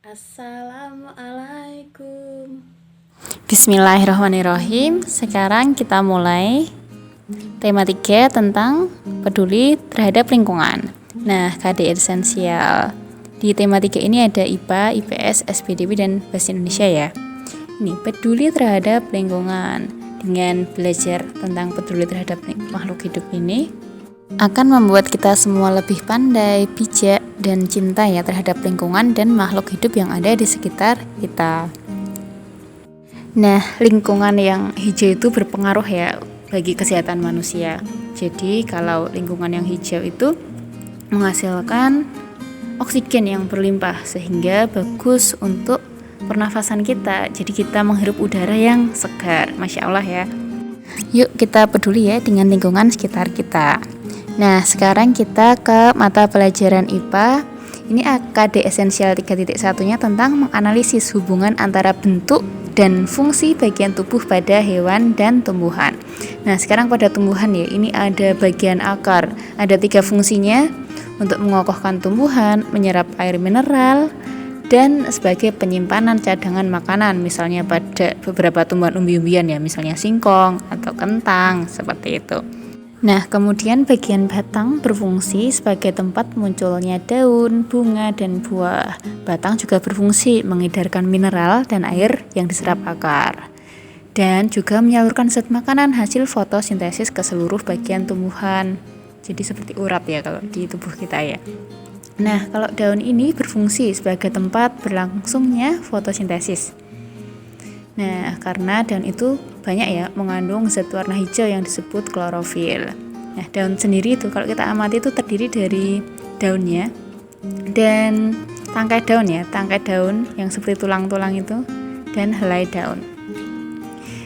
Assalamualaikum. Bismillahirrahmanirrahim. Sekarang kita mulai tema 3 tentang peduli terhadap lingkungan. Nah, KD esensial. Di tema 3 ini ada IPA, IPS, SPDB, dan Bahasa Indonesia ya. Ini peduli terhadap lingkungan. Dengan belajar tentang peduli terhadap makhluk hidup ini akan membuat kita semua lebih pandai, bijak, dan cinta ya terhadap lingkungan dan makhluk hidup yang ada di sekitar kita. Nah, lingkungan yang hijau itu berpengaruh ya bagi kesehatan manusia. Jadi kalau lingkungan yang hijau itu menghasilkan oksigen yang berlimpah sehingga bagus untuk pernafasan kita. Jadi kita menghirup udara yang segar. Masya Allah ya. Yuk kita peduli ya dengan lingkungan sekitar kita. Nah, sekarang kita ke mata pelajaran IPA. Ini KD esensial 3.1-nya tentang menganalisis hubungan antara bentuk dan fungsi bagian tubuh pada hewan dan tumbuhan. Nah, sekarang pada tumbuhan ya, ini ada bagian akar. Ada 3 fungsinya untuk mengokohkan tumbuhan, menyerap air mineral, dan sebagai penyimpanan cadangan makanan. Misalnya pada beberapa tumbuhan umbi-umbian ya, misalnya singkong atau kentang, seperti itu. Nah, kemudian bagian batang berfungsi sebagai tempat munculnya daun, bunga, dan buah. Batang juga berfungsi mengedarkan mineral dan air yang diserap akar. Dan juga menyalurkan zat makanan hasil fotosintesis ke seluruh bagian tumbuhan. Jadi seperti urat ya kalau di tubuh kita ya. Nah, kalau daun ini berfungsi sebagai tempat berlangsungnya fotosintesis. Nah, karena daun itu banyak ya mengandung zat warna hijau yang disebut klorofil. Nah, daun sendiri itu kalau kita amati itu terdiri dari daunnya dan tangkai daun ya, tangkai daun yang seperti tulang-tulang itu dan helai daun.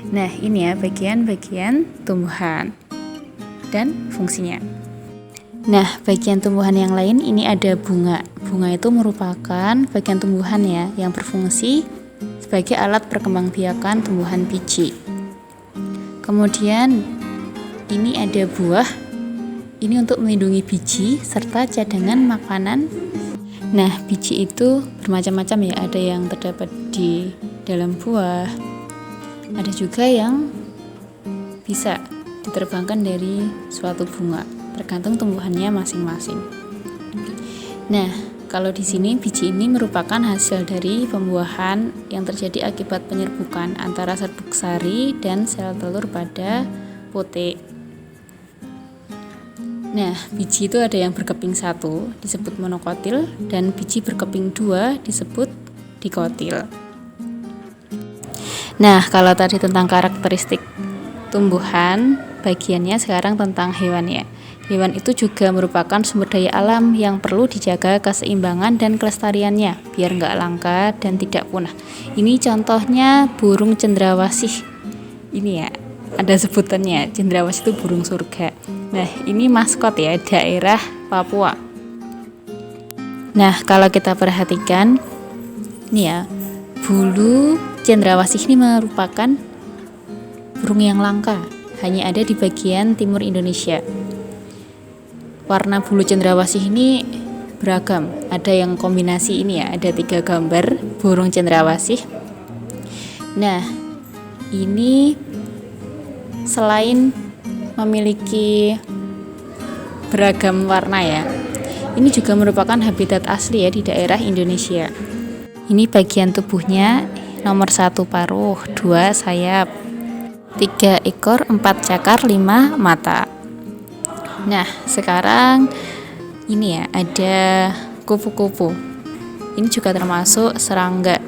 Nah, ini ya bagian-bagian tumbuhan dan fungsinya. Nah, bagian tumbuhan yang lain ini ada bunga. Bunga itu merupakan bagian tumbuhan ya yang berfungsi sebagai alat perkembangbiakan tumbuhan biji. Kemudian ini ada buah. Ini untuk melindungi biji serta cadangan makanan. Nah, biji itu bermacam-macam ya. Ada yang terdapat di dalam buah. Ada juga yang bisa diterbangkan dari suatu bunga, tergantung tumbuhannya masing-masing. Nah, kalau di sini biji ini merupakan hasil dari pembuahan yang terjadi akibat penyerbukan antara serbuk sari dan sel telur pada putik. Nah, biji itu ada yang berkeping 1 disebut monokotil dan biji berkeping 2 disebut dikotil. Nah, kalau tadi tentang karakteristik tumbuhan, bagiannya sekarang tentang hewan ya. Hewan itu juga merupakan sumber daya alam yang perlu dijaga keseimbangan dan kelestariannya biar nggak langka dan tidak punah. Ini contohnya burung cendrawasih. Ini ya, ada sebutannya. Cendrawasih itu burung surga. Nah, ini maskot ya daerah Papua. Nah, kalau kita perhatikan, ini ya, bulu cendrawasih ini merupakan burung yang langka. Hanya ada di bagian timur Indonesia. Warna bulu cendrawasih ini beragam. Ada yang kombinasi ini ya, ada 3 gambar burung cendrawasih. Nah, ini selain memiliki beragam warna ya, ini juga merupakan habitat asli ya di daerah Indonesia. Ini bagian tubuhnya, nomor 1 paruh, 2 sayap, 3 ekor, 4 cakar, 5 mata. Nah, sekarang ini ya ada kupu-kupu. Ini juga termasuk serangga.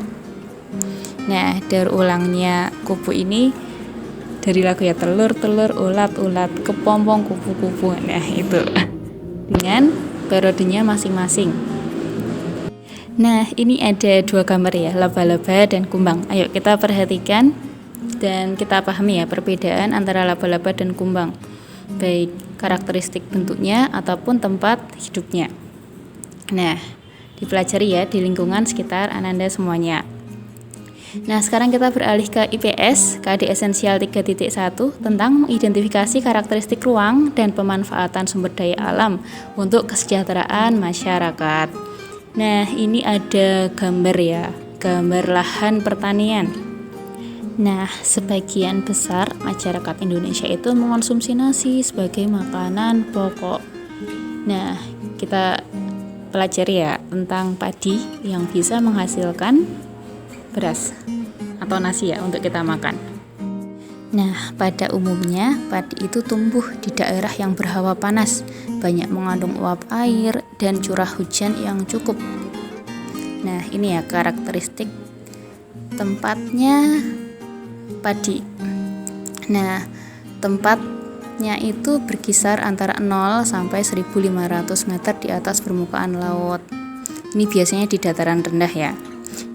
Nah, daur ulangnya kupu ini dari lagu ya, telur-telur, ulat-ulat, kepompong kupu-kupu. Nah, itu dengan periodenya masing-masing. Nah, ini ada 2 gambar ya, laba-laba dan kumbang. Ayo kita perhatikan dan kita pahami ya perbedaan antara laba-laba dan kumbang, baik karakteristik bentuknya ataupun tempat hidupnya. Nah, dipelajari ya di lingkungan sekitar Ananda semuanya. Nah, sekarang kita beralih ke IPS, KD esensial 3.1 tentang mengidentifikasi karakteristik ruang dan pemanfaatan sumber daya alam untuk kesejahteraan masyarakat. Nah, ini ada gambar ya, gambar lahan pertanian. Nah, sebagian besar masyarakat Indonesia itu mengonsumsi nasi sebagai makanan pokok. Nah, kita pelajari ya tentang padi yang bisa menghasilkan beras atau nasi ya untuk kita makan. Nah, pada umumnya padi itu tumbuh di daerah yang berhawa panas, banyak mengandung uap air dan curah hujan yang cukup. Nah, ini ya karakteristik tempatnya padi. Nah, tempatnya itu berkisar antara 0 sampai 1.500 meter di atas permukaan laut. Ini biasanya di dataran rendah ya.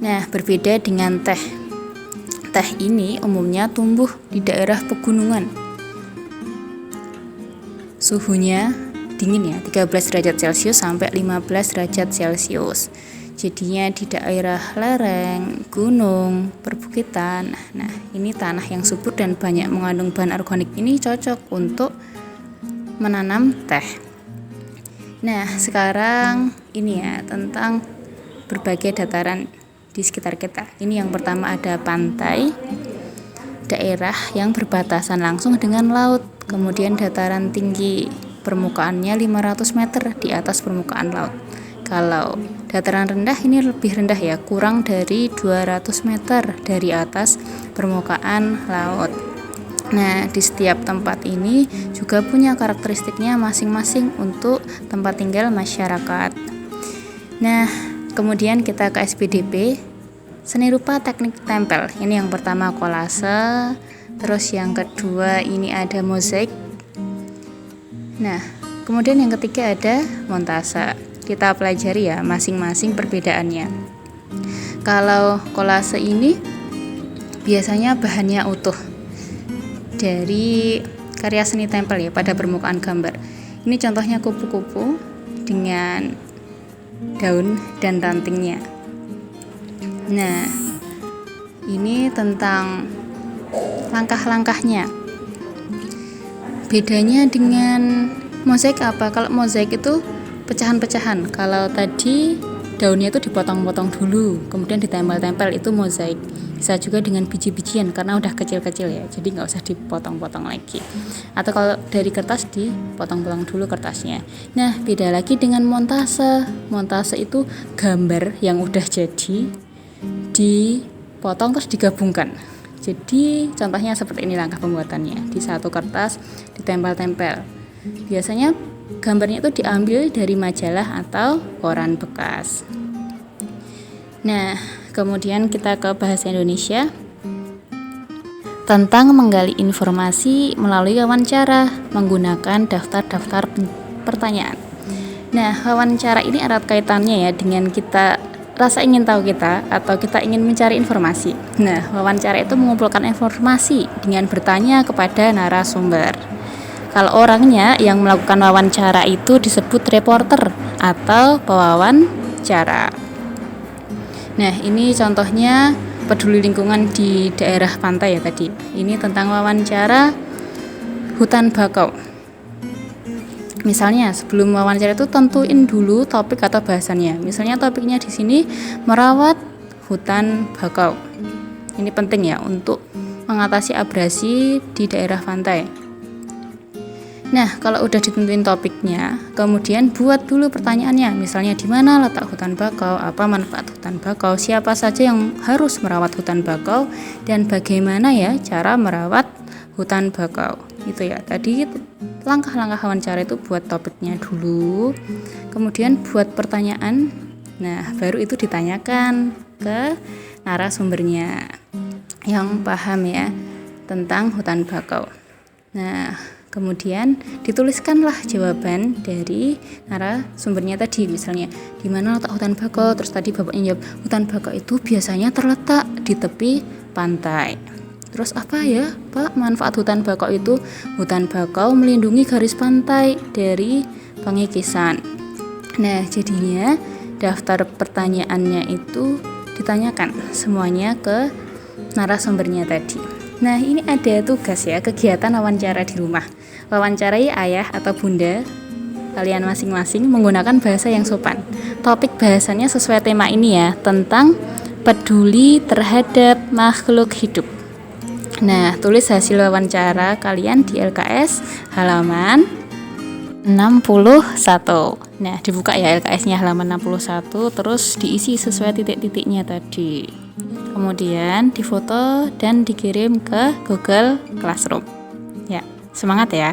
Nah, berbeda dengan teh. Teh ini umumnya tumbuh di daerah pegunungan. Suhunya dingin ya, 13 derajat Celcius sampai 15 derajat Celcius. Jadinya di daerah lereng, gunung, perbukitan. Nah, ini tanah yang subur dan banyak mengandung bahan organik ini cocok untuk menanam teh. Nah, sekarang ini ya tentang berbagai dataran di sekitar kita. Ini yang pertama ada pantai, daerah yang berbatasan langsung dengan laut. Kemudian dataran tinggi, permukaannya 500 meter di atas permukaan laut. Kalau dataran rendah ini lebih rendah ya, kurang dari 200 meter dari atas permukaan laut. Nah, di setiap tempat ini juga punya karakteristiknya masing-masing untuk tempat tinggal masyarakat. Nah, kemudian kita ke SPDP, seni rupa teknik tempel. Ini yang pertama kolase, terus yang kedua ini ada mozaik. Nah, kemudian yang ketiga ada montase. Kita pelajari ya masing-masing perbedaannya. Kalau kolase ini biasanya bahannya utuh dari karya seni tempel ya pada permukaan gambar. Ini contohnya kupu-kupu dengan daun dan rantingnya. Nah, ini tentang langkah-langkahnya. Bedanya dengan mozaik apa? Kalau mozaik itu pecahan-pecahan. Kalau tadi daunnya itu dipotong-potong dulu, kemudian ditempel-tempel, itu mozaik. Bisa juga dengan biji-bijian karena udah kecil-kecil ya, jadi nggak usah dipotong-potong lagi. Atau kalau dari kertas dipotong-potong dulu kertasnya. Nah, beda lagi dengan montase. Montase itu gambar yang udah jadi dipotong terus digabungkan. Jadi contohnya seperti ini langkah pembuatannya. Di satu kertas ditempel-tempel. Biasanya gambarnya itu diambil dari majalah atau koran bekas. Nah, kemudian kita ke bahasa Indonesia tentang menggali informasi melalui wawancara menggunakan daftar-daftar pertanyaan. Nah, wawancara ini erat kaitannya ya dengan kita rasa ingin tahu kita atau kita ingin mencari informasi. Nah, wawancara itu mengumpulkan informasi dengan bertanya kepada narasumber. Kalau orangnya yang melakukan wawancara itu disebut reporter atau pewawancara. Nah, ini contohnya peduli lingkungan di daerah pantai ya tadi. Ini tentang wawancara hutan bakau. Misalnya sebelum wawancara itu tentuin dulu topik atau bahasannya. Misalnya topiknya di sini merawat hutan bakau. Ini penting ya untuk mengatasi abrasi di daerah pantai. Nah, kalau udah ditentuin topiknya, kemudian buat dulu pertanyaannya. Misalnya di mana letak hutan bakau, apa manfaat hutan bakau, siapa saja yang harus merawat hutan bakau, dan bagaimana ya cara merawat hutan bakau. Itu ya. Tadi langkah-langkah wawancara itu buat topiknya dulu, kemudian buat pertanyaan. Nah, baru itu ditanyakan ke narasumbernya yang paham ya tentang hutan bakau. Nah, kemudian dituliskanlah jawaban dari narasumbernya tadi. Misalnya, di mana letak hutan bakau? Terus tadi bapaknya jawab, hutan bakau itu biasanya terletak di tepi pantai. Terus apa ya, Pak, manfaat hutan bakau itu? Hutan bakau melindungi garis pantai dari pengikisan. Nah, jadinya daftar pertanyaannya itu ditanyakan semuanya ke narasumbernya tadi. Nah, ini ada tugas ya, kegiatan wawancara di rumah. Wawancarai ayah atau bunda kalian masing-masing menggunakan bahasa yang sopan. Topik bahasannya sesuai tema ini ya, tentang peduli terhadap makhluk hidup. Nah, tulis hasil wawancara kalian di LKS halaman 61. Nah, dibuka ya LKS-nya halaman 61, terus diisi sesuai titik-titiknya tadi. Kemudian difoto dan dikirim ke Google Classroom. Ya, semangat ya.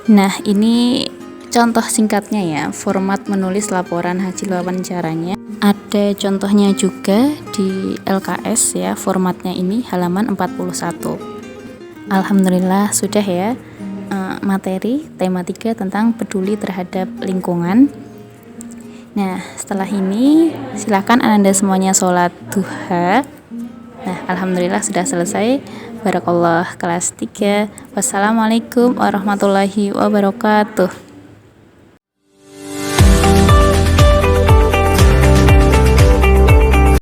Nah, ini contoh singkatnya ya, format menulis laporan hasil wawancaranya. Ada contohnya juga di LKS ya, formatnya ini halaman 41. Alhamdulillah sudah ya materi tema 3 tentang peduli terhadap lingkungan. Nah, setelah ini silakan Anda semuanya sholat duha. Nah, alhamdulillah sudah selesai. Barakallah kelas 3. Wassalamualaikum warahmatullahi wabarakatuh.